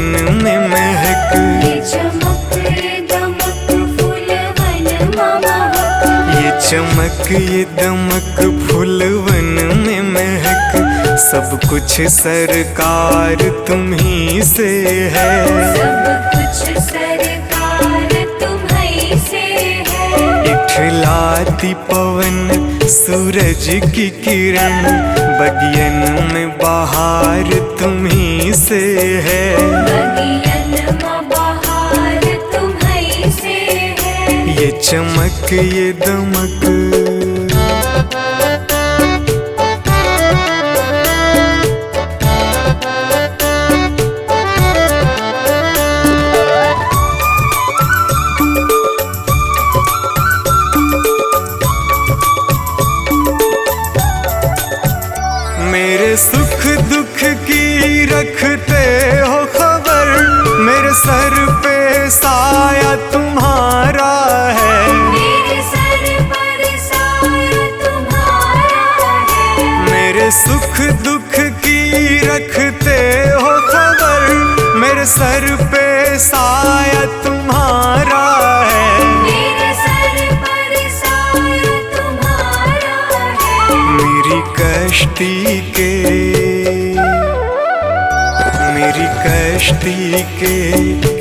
में महक। ये चमक ये दमक फूलवन महक। ये चमक ये दमक फूलवन में महक। सब कुछ सरकार तुम्ही से है। सब कुछ सरकार तुम्ही से है। इठलाती पवन सूरज की किरण, बगियन में बहार तुम्ही से है। बगियन में बहार तुम्ही से है। ये चमक ये दमक। मेरे सुख दुख की रखते हो खबर, मेरे सर पे साया तुम्हारा है। मेरे सर पर साया तुम्हारा है। मेरे सुख दुख की रखते हो खबर, मेरे सर पे साया तुम्हारा है। मेरे सर पर साया तुम्हारा है। मेरी कश्ती के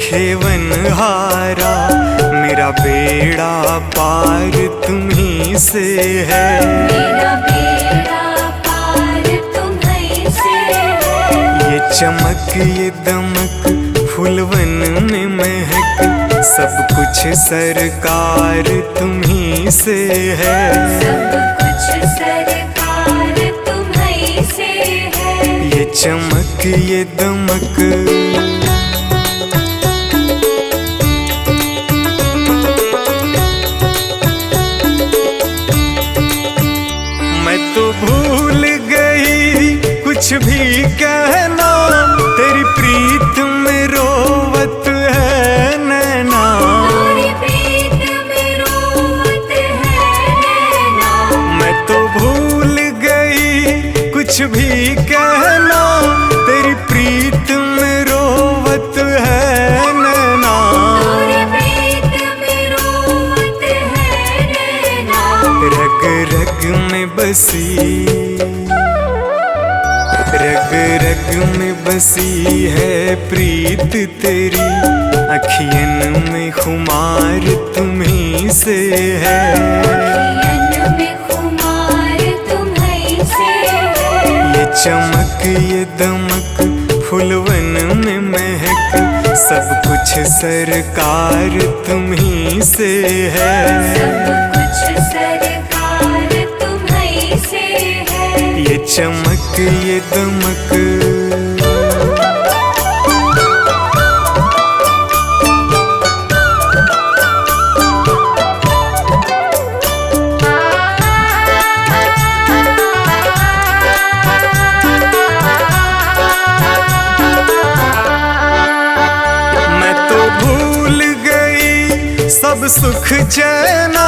खेवन हारा, मेरा बेड़ा पार तुम्ही से है। मेरा बेड़ा पार तुम्ही से है। ये चमक ये दमक फूलवन में महक। सब कुछ सरकार तुम्ही से है। सब कुछ सरकार तुम्ही से है। ये चमक ये दमक। मैं तो भूल गई कुछ भी कहना, तेरी प्रीत में रोवत है नैना। तेरी प्रीत में रोवत है नैना। मैं तो भूल गई कुछ भी कहना, तेरी प्रीत में रोवत है नैना। तेरी प्रीत में रोवत है नैना। रग रग में बसी, रग रग में बसी है प्रीत तेरी। अखियन में खुमार तुम्ही से है। अखियन में खुमार तुम्ही से है। ये चमक ये दमक फूलवन में महक। सब कुछ सरकार तुम्ही से है। सब कुछ सरकार तुम्ही से है। ये चमक ये दमक। सब सुख चैना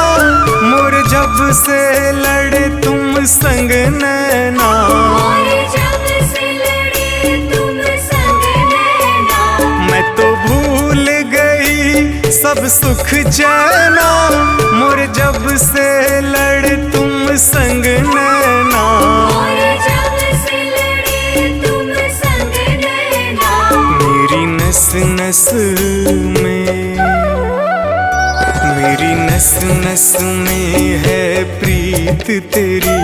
मोर जब से लड़े तुम संग नैना। मोर जब से लड़े तुम संग नैना। मैं तो भूल गई सब सुख चैना मोर जब से लड़े तुम संग नैना। मोर जब से लड़े तुम संग नैना। मेरी नस नस में, मेरी नस नस में है प्रीत तेरी।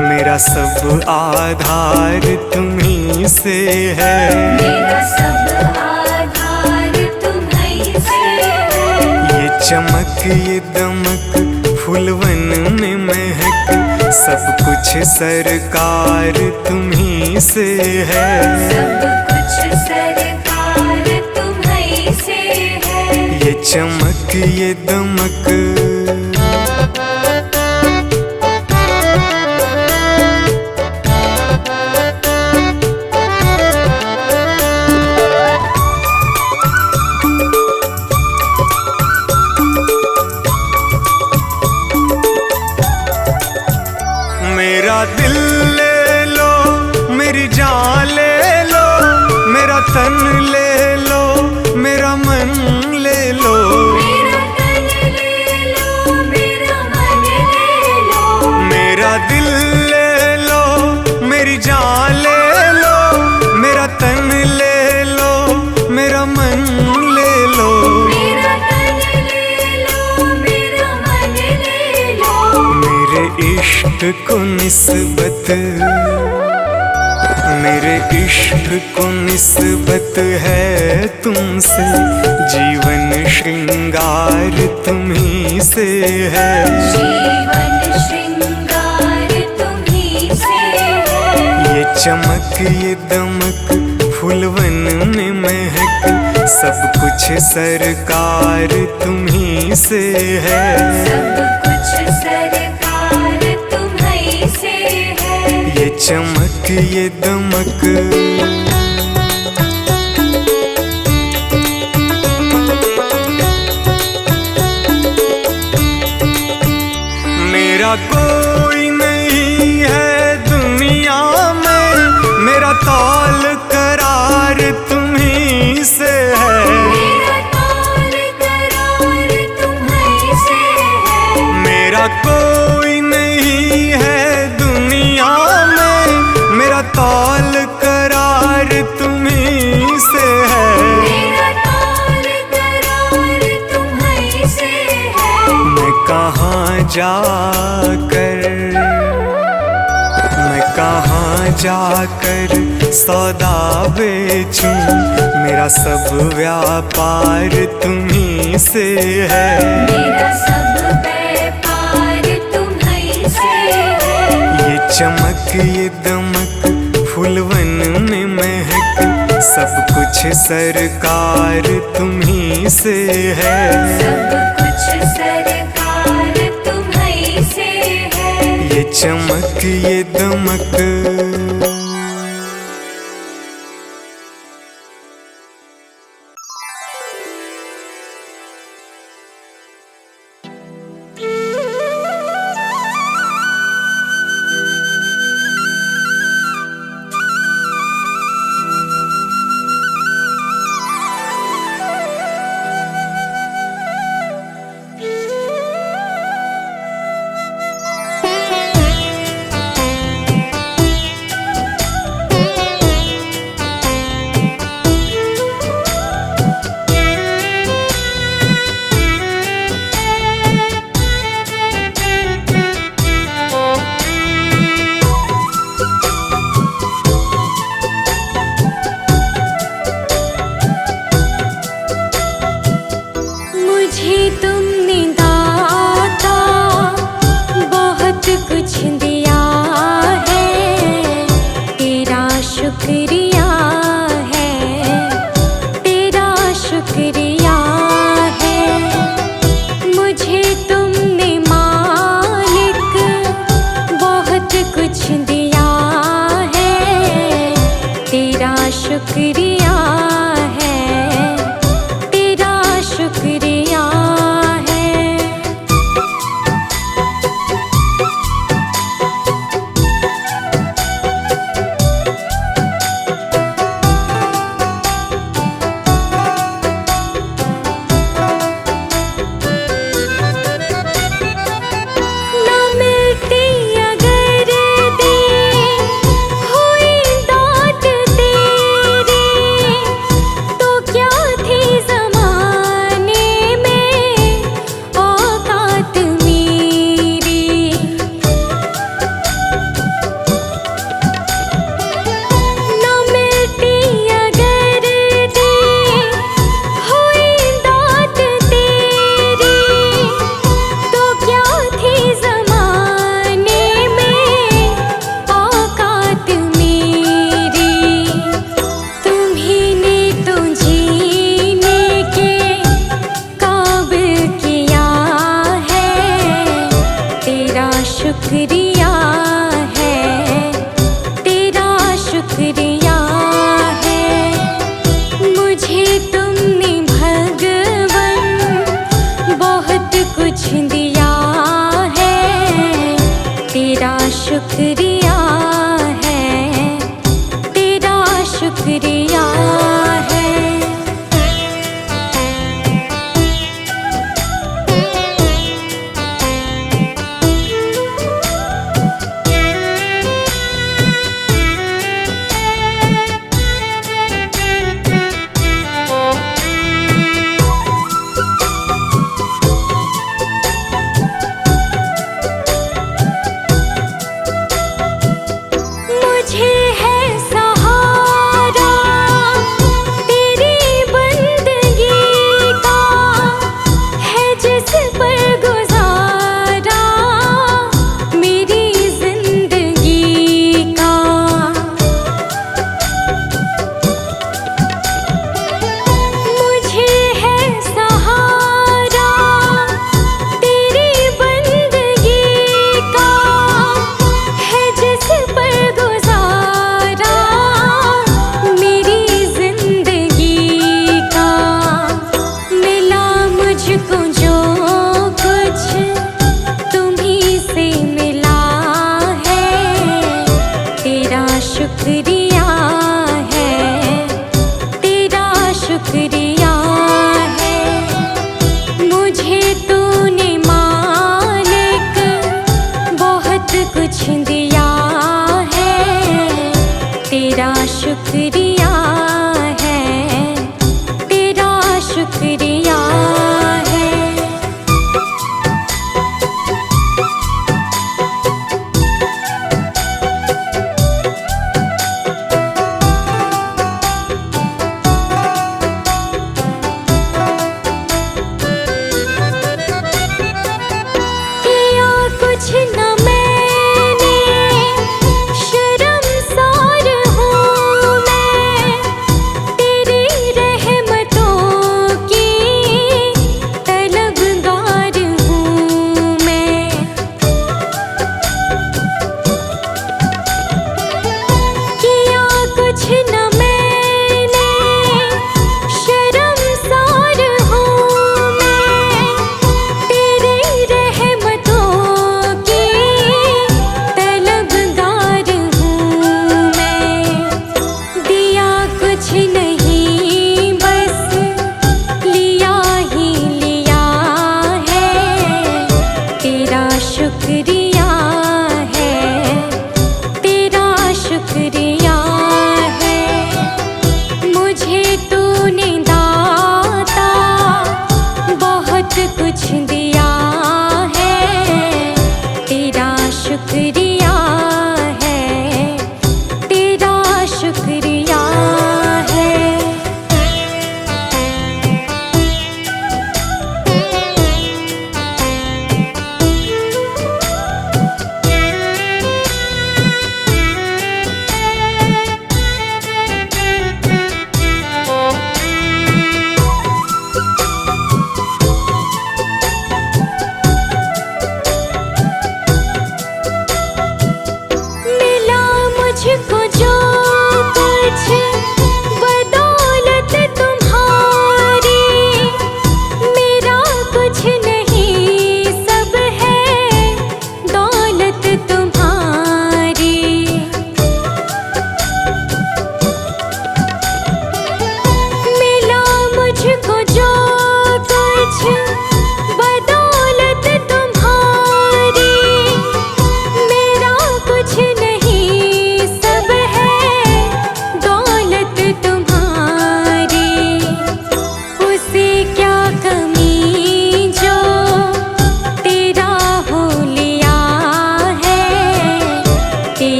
मेरा सब आधार तुम्ही से है। मेरा सब आधार तुम्ही से है। ये चमक ये दमक फूलवन में महक। सब कुछ सरकार तुम्ही से है। सब कुछ सरकार तुम्ही से है। ये चमक ये दमक। मेरा दिल ले लो, मेरी जान ले लो, मेरा तन ले लो, इश्क को निस्बत, मेरे इश्क को निस्बत है तुमसे, जीवन श्रृंगार तुम्ही से है। जीवन श्रृंगार तुम्ही से है। ये चमक ये दमक फूलवन में महक, सब कुछ सरकार तुम्ही से है। सब कुछ सरकार तुम्ही से है। ये चमक ये दमक मेरा कोई नहीं है दुनिया में, मेरा तौल करार तुम्ही से है। मेरा तौल करार तुम्ही से है। मेरा कोई नहीं है दुनिया में, मेरा तौल करार तुम्ही से है। मेरा तौल करार तुम्ही से है। मैं कहाँ जाकर सौदा बेचूं, मेरा सब व्यापार तुम्ही से है। मेरा सब व्यापार तुम्ही से है। ये चमक ये दमक फूलवन में महक, सब कुछ सरकार तुम्ही से है। सब कुछ सरकार तुम्ही से है। ये चमक ये दमक शुक्रिया है, तेरा शुक्रिया है। मुझे तुमने भगवन बहुत कुछ दिया है, तेरा शुक्रिया है, तेरा शुक्रिया है।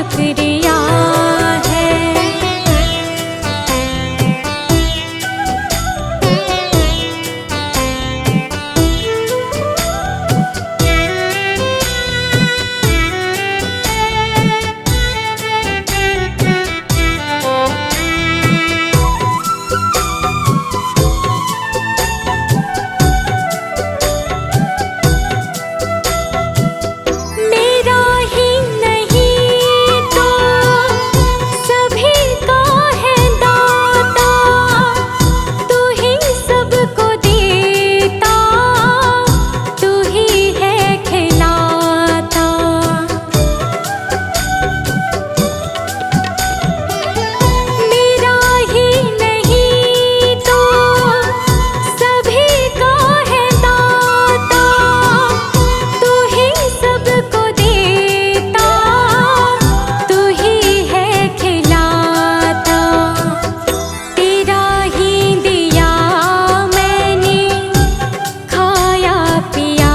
शुक्रिया है। मेरा ही नहीं तो सभी का है दाता, तू ही सबको देता, तू ही है खिलाता। मेरा ही नहीं तो सभी का है दाता, तू ही सबको देता, तू ही है खिलाता। तेरा ही दिया मैंने खाया पिया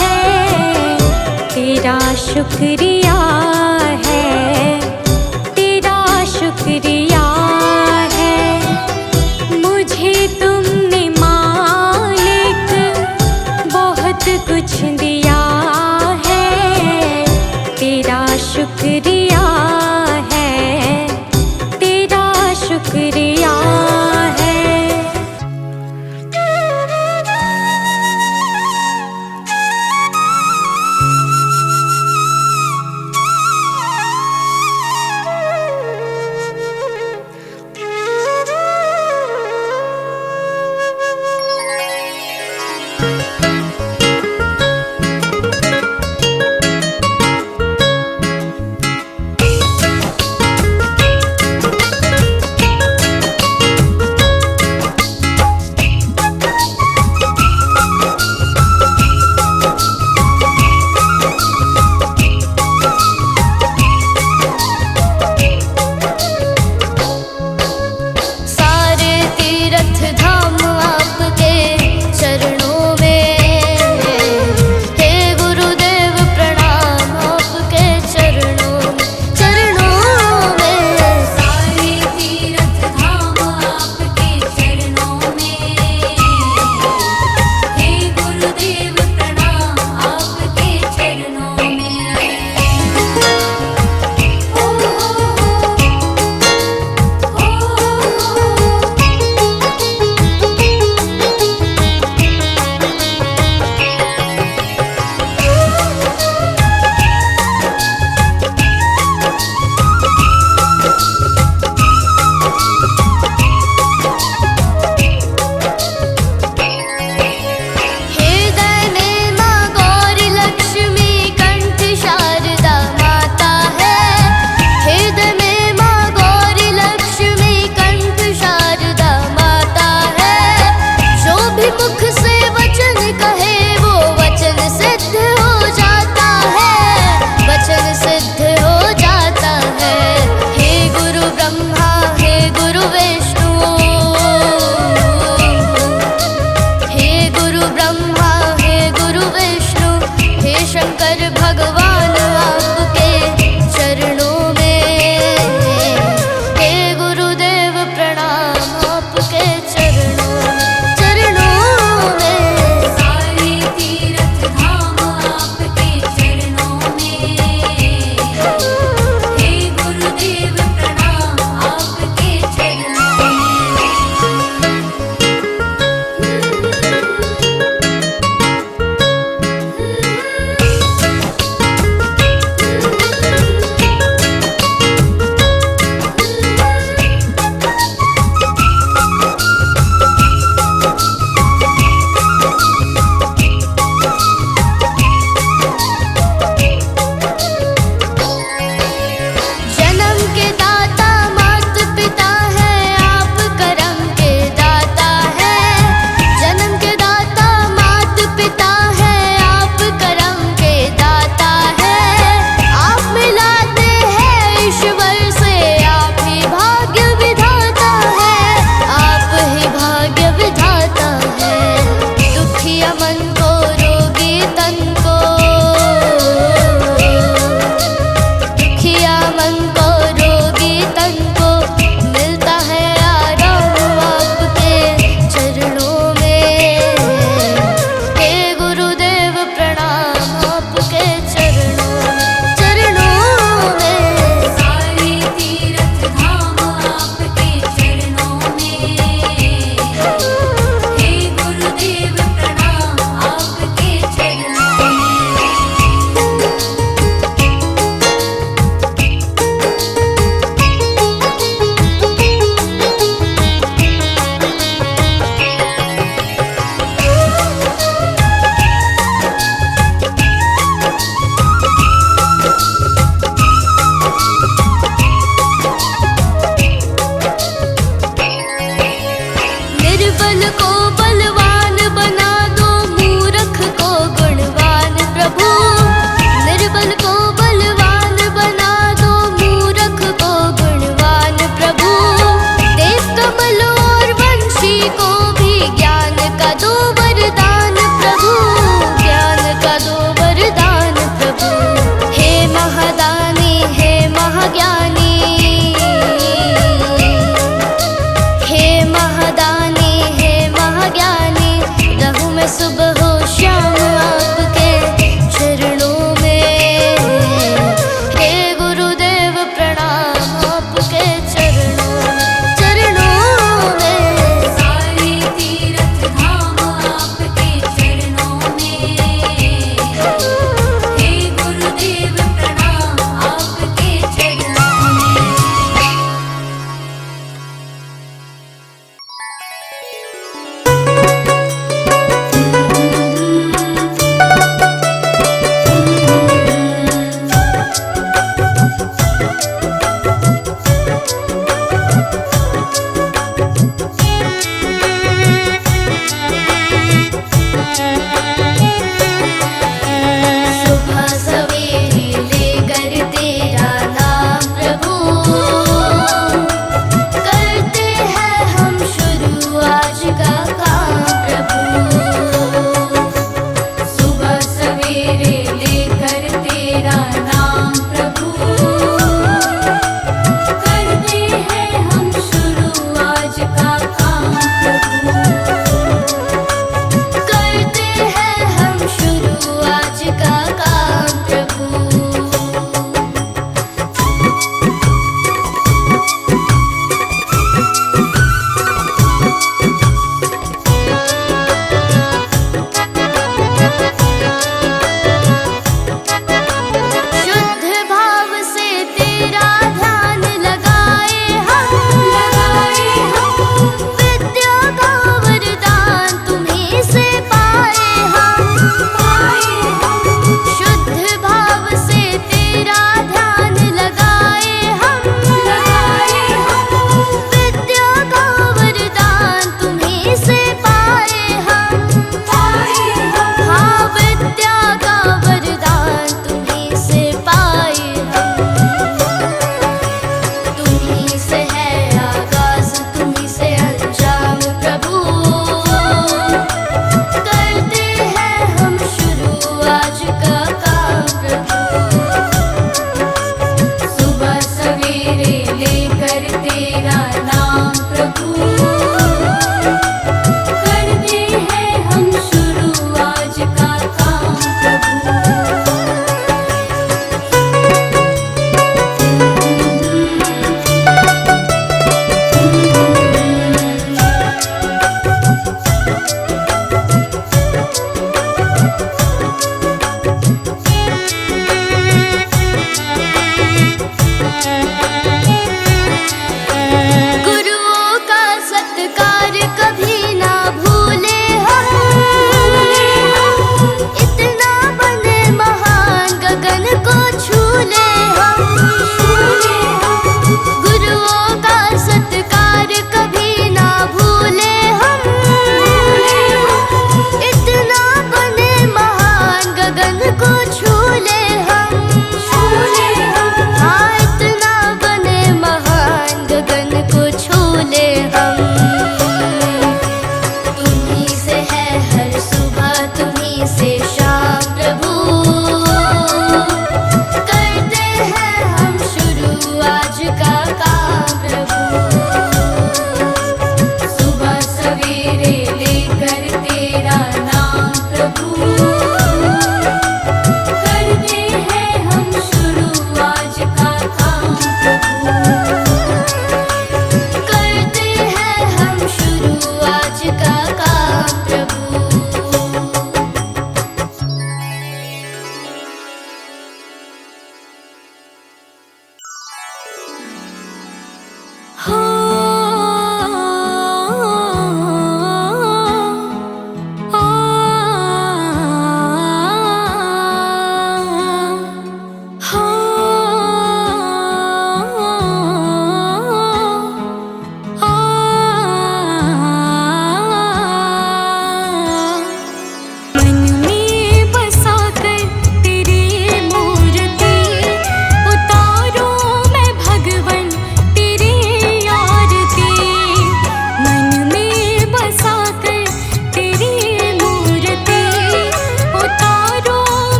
है, तेरा शुक्रिया है, तेरा शुक्रिया है। मुझे तुमने मालिक बहुत कुछ दिया है, तेरा शुक्रिया है, तेरा शुक्रिया है।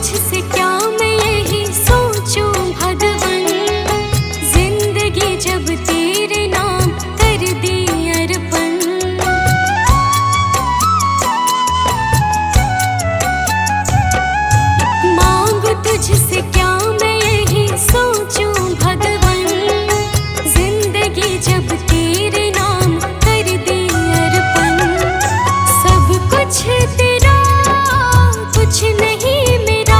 तुझसे क्या मैं यही सोचूं भगवन, जिंदगी जब तेरे नाम कर दी अर्पण। मांगू तुझसे क्या मैं यही सोचूं भगवन, जिंदगी जब तेरे नाम कर दी अर्पण। सब कुछ तेरा कुछ नहीं मेरा,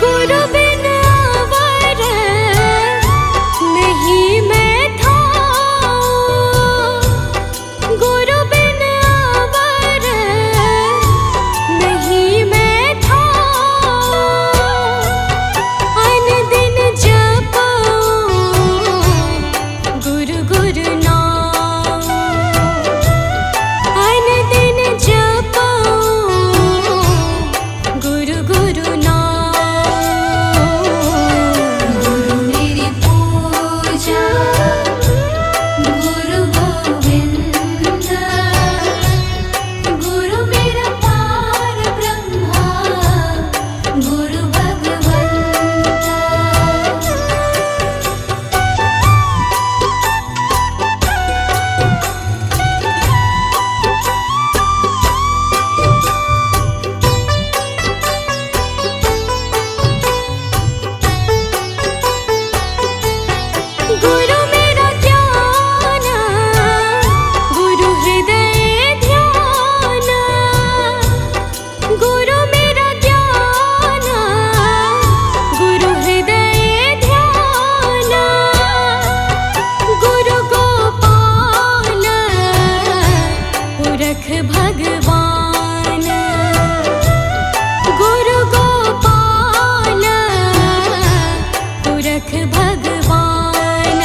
गुरु बिन अवर नहीं मैं था, गुरु बिन अवर नहीं मैं था। अन दिन जपो गुरु गुरु नाम, अन दिन जपो गुरु गुरु नाम। गुरु मेरी पूजा गुरु गोविंद, गुरु मेरा पार ब्रह्मा गुरु भगवंता। गुरु मेरा ज्ञान गुरु हृदय ध्यान, गुरु मेरा ज्ञान गुरु हृदय ध्यान। गुरु गोपाल पुरख भगवान, गुरु गोपाल पुरख भगवान।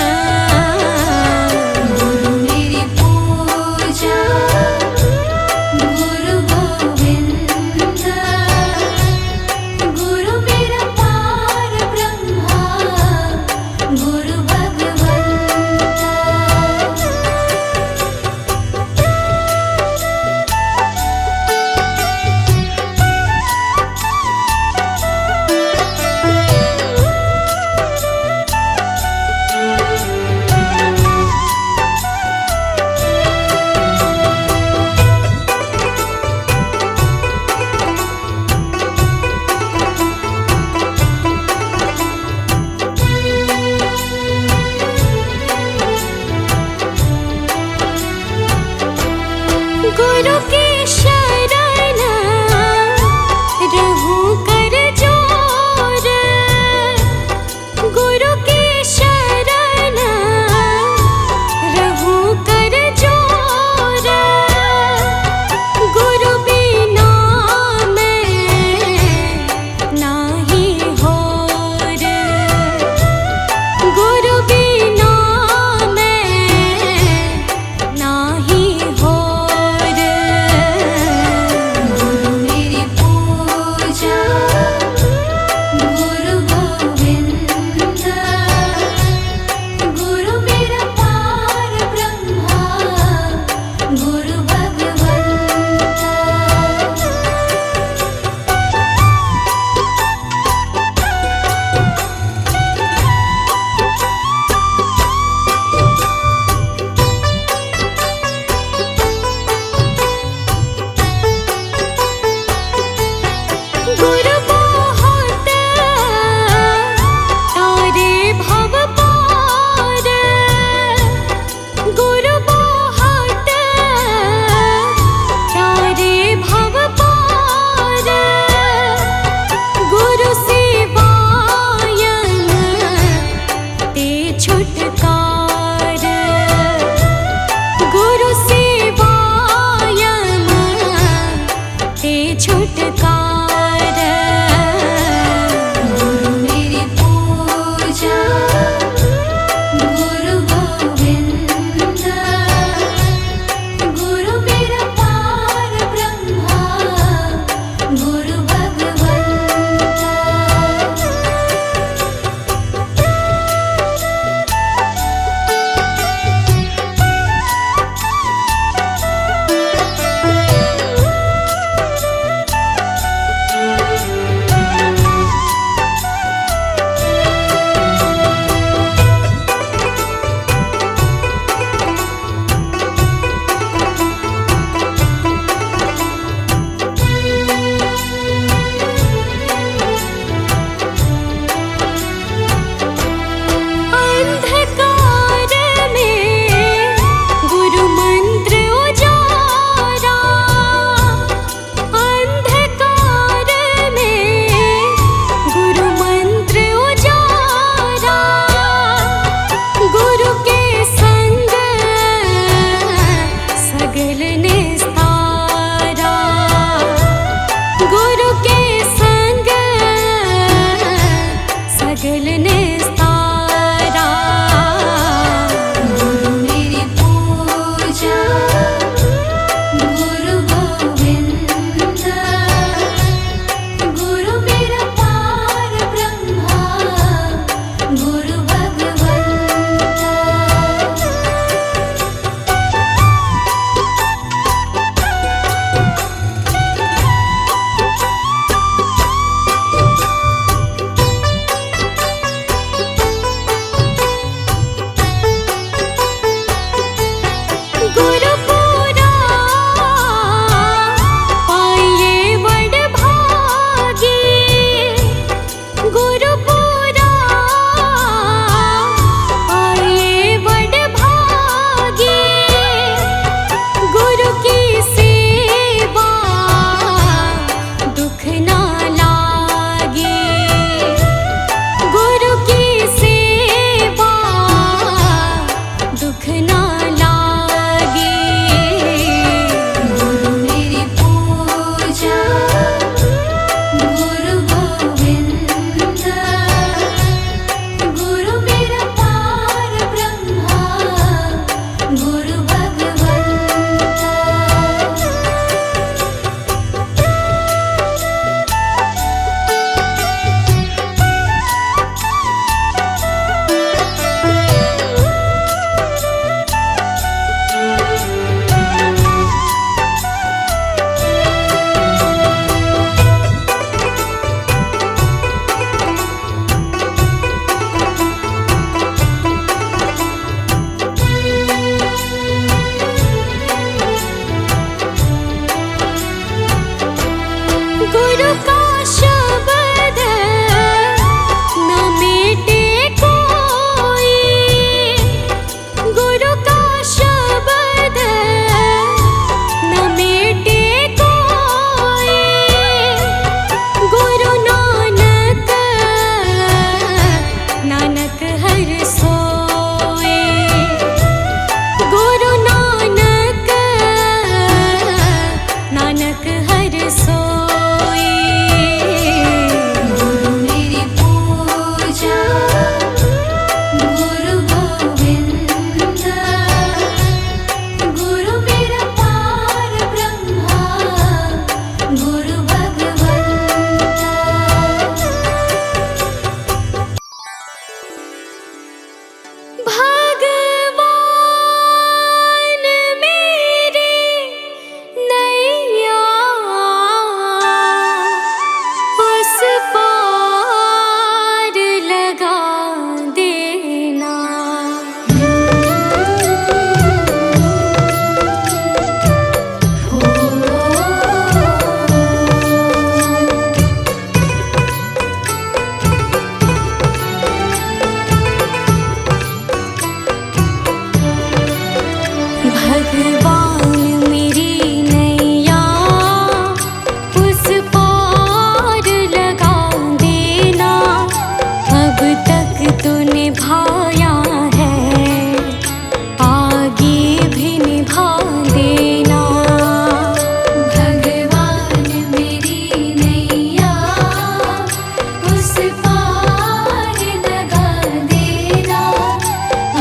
पार लगा देना,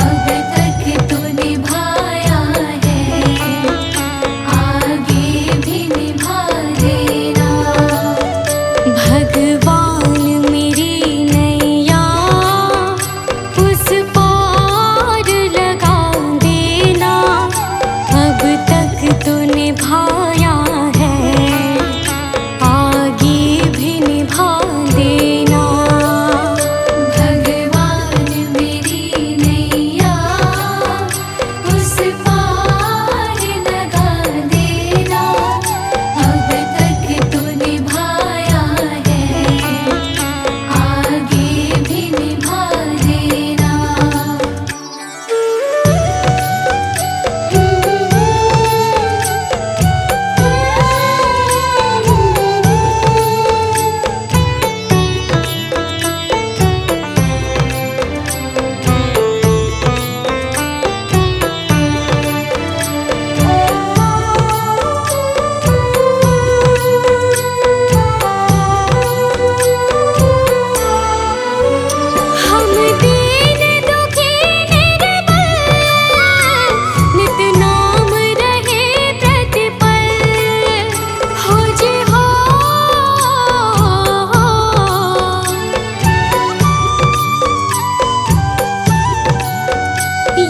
अब तक तो निभाया है, आगे भी निभा देना। भगवान मेरी नैया उस पार लगा देना, अब तक तो निभाया है, आगे भी निभा देना। भगवान मेरी नैया उस पार लगा देना, अब तक तो निभाया है, आगे भी निभा देना। हम दीन दुखी निर्बल, नित नाम रहे प्रतिपल, हो जी हो।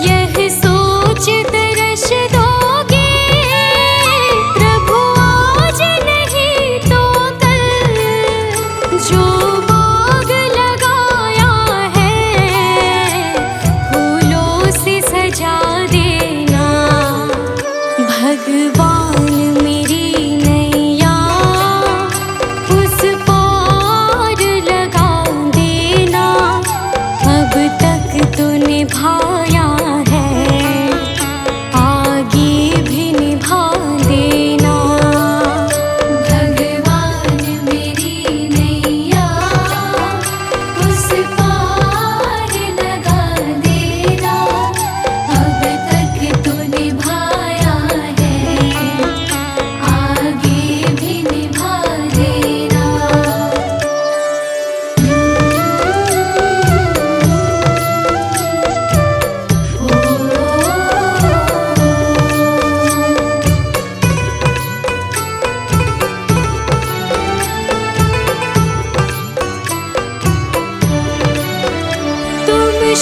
यह सोच तरस दोगे प्रभु आज नहीं तो कल, जो बाग लगाया है फूलों से सजा देना। भगवान मेरी नैया उस पार लगा देना, अब तक तो निभाया है, आगे भी निभा देना। भगवान मेरी नैया उस पार लगा देना, अब तक तो निभाया है, आगे भी निभा देना। तुम